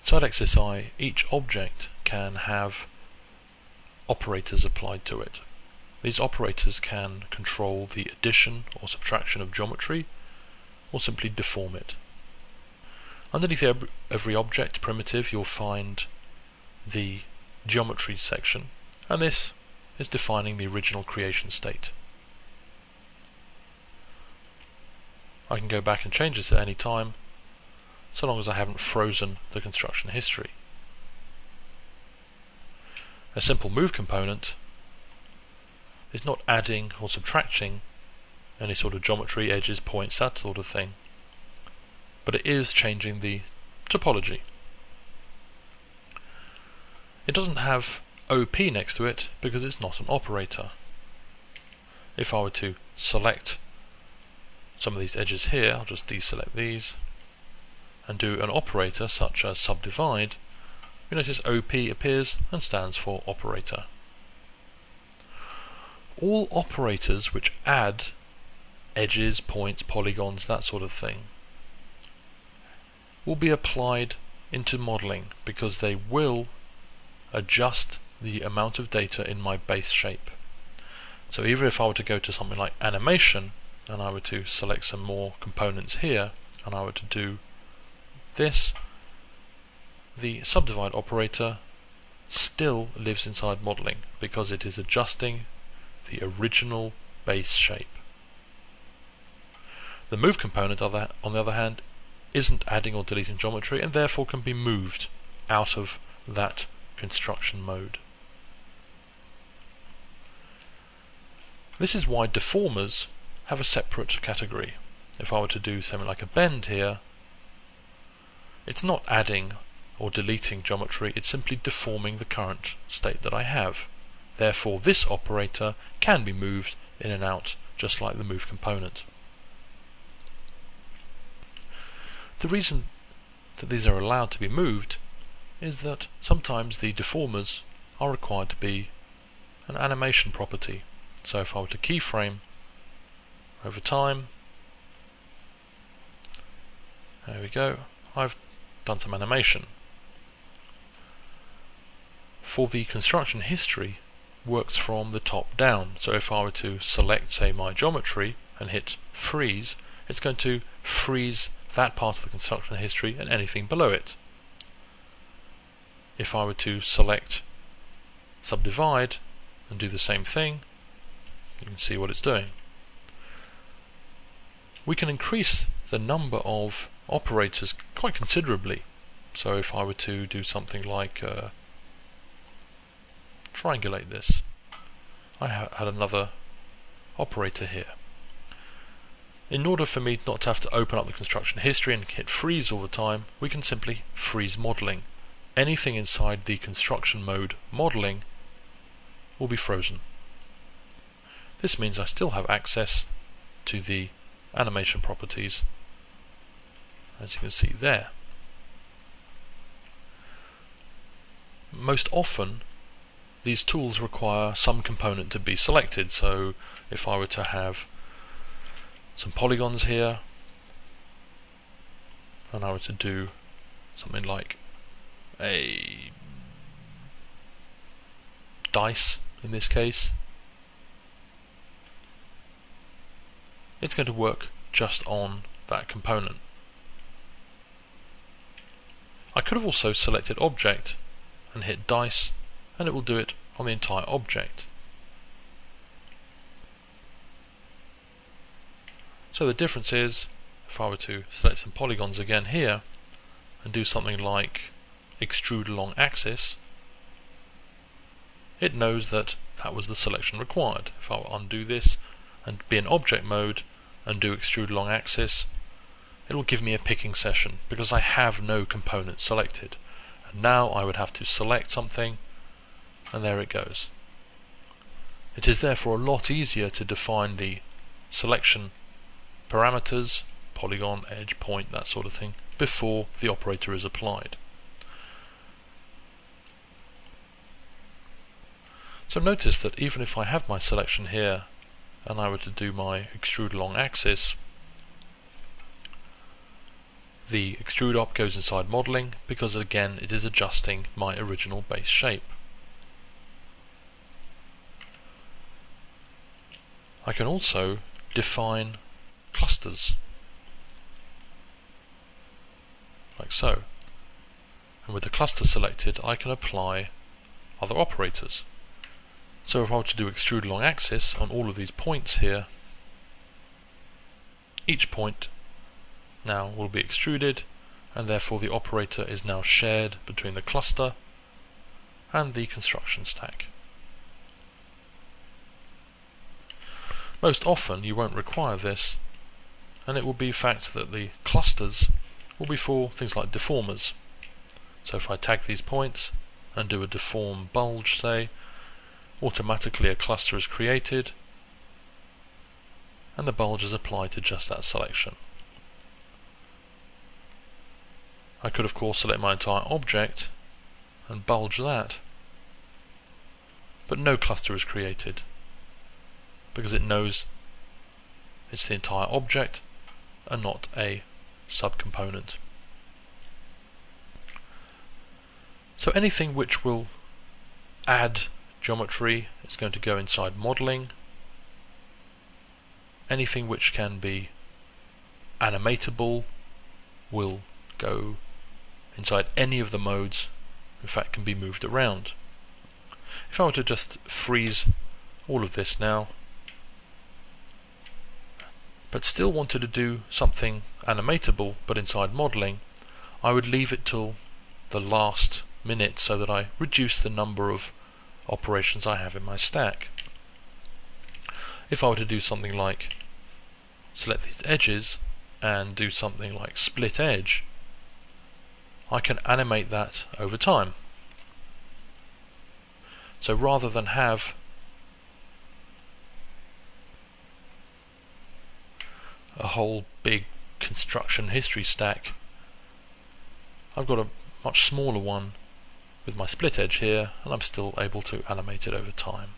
Inside XSI, each object can have operators applied to it. These operators can control the addition or subtraction of geometry, or simply deform it. Underneath every object primitive you'll find the geometry section, and this is defining the original creation state. I can go back and change this at any time, so long as I haven't frozen the construction history. A simple move component is not adding or subtracting any sort of geometry, edges, points, that sort of thing, but it is changing the topology. It doesn't have OP next to it because it's not an operator. If I were to select some of these edges here, I'll just deselect these and do an operator such as subdivide, you notice OP appears and stands for operator. All operators which add edges, points, polygons, that sort of thing will be applied into modeling because they will adjust the amount of data in my base shape. So even if I were to go to something like animation and I were to select some more components here and I were to do this, the subdivide operator still lives inside modeling because it is adjusting the original base shape. The move component on the other hand isn't adding or deleting geometry and therefore can be moved out of that construction mode. This is why deformers have a separate category. If I were to do something like a bend here, it's not adding or deleting geometry, it's simply deforming the current state that I have. Therefore this operator can be moved in and out just like the move component. The reason that these are allowed to be moved is that sometimes the deformers are required to be an animation property. So if I were to keyframe over time, there we go, I've done some animation. For the construction history, works from the top down. So if I were to select, say, my geometry and hit freeze, it's going to freeze that part of the construction history and anything below it. If I were to select subdivide and do the same thing, you can see what it's doing. We can increase the number of operators quite considerably. So if I were to do something like triangulate this, I had another operator here. In order for me not to have to open up the construction history and hit freeze all the time, we can simply freeze modeling. Anything inside the construction mode modeling will be frozen. This means I still have access to the animation properties, as you can see there. Most often these tools require some component to be selected, so if I were to have some polygons here and I were to do something like a dice in this case, it's going to work just on that component. I could have also selected object and hit dice and it will do it on the entire object. So the difference is, if I were to select some polygons again here and do something like extrude along axis, it knows that that was the selection required. If I undo this and be in object mode and do extrude along axis, it will give me a picking session because I have no component selected. And now I would have to select something, and there it goes. It is therefore a lot easier to define the selection parameters, polygon, edge, point, that sort of thing, before the operator is applied. So notice that even if I have my selection here and I were to do my extrude along axis, The extrude op goes inside modeling because again it is adjusting my original base shape. I can also define clusters like so, and with the cluster selected I can apply other operators. So if I were to do extrude along axis on all of these points here, each point now will be extruded, and therefore the operator is now shared between the cluster and the construction stack. Most often you won't require this, and it will be the fact that the clusters will be for things like deformers. So if I tag these points and do a deform bulge, say, automatically a cluster is created and the bulge is applied to just that selection. I could of course select my entire object and bulge that, but no cluster is created because it knows it's the entire object and not a subcomponent. So anything which will add geometry is going to go inside modeling. Anything which can be animatable will go inside any of the modes, in fact can be moved around. If I were to just freeze all of this now, but still wanted to do something animatable but inside modeling, I would leave it till the last minute so that I reduce the number of operations I have in my stack. If I were to do something like select these edges and do something like split edge, I can animate that over time. So rather than have a whole big construction history stack, I've got a much smaller one with my split edge here, and I'm still able to animate it over time.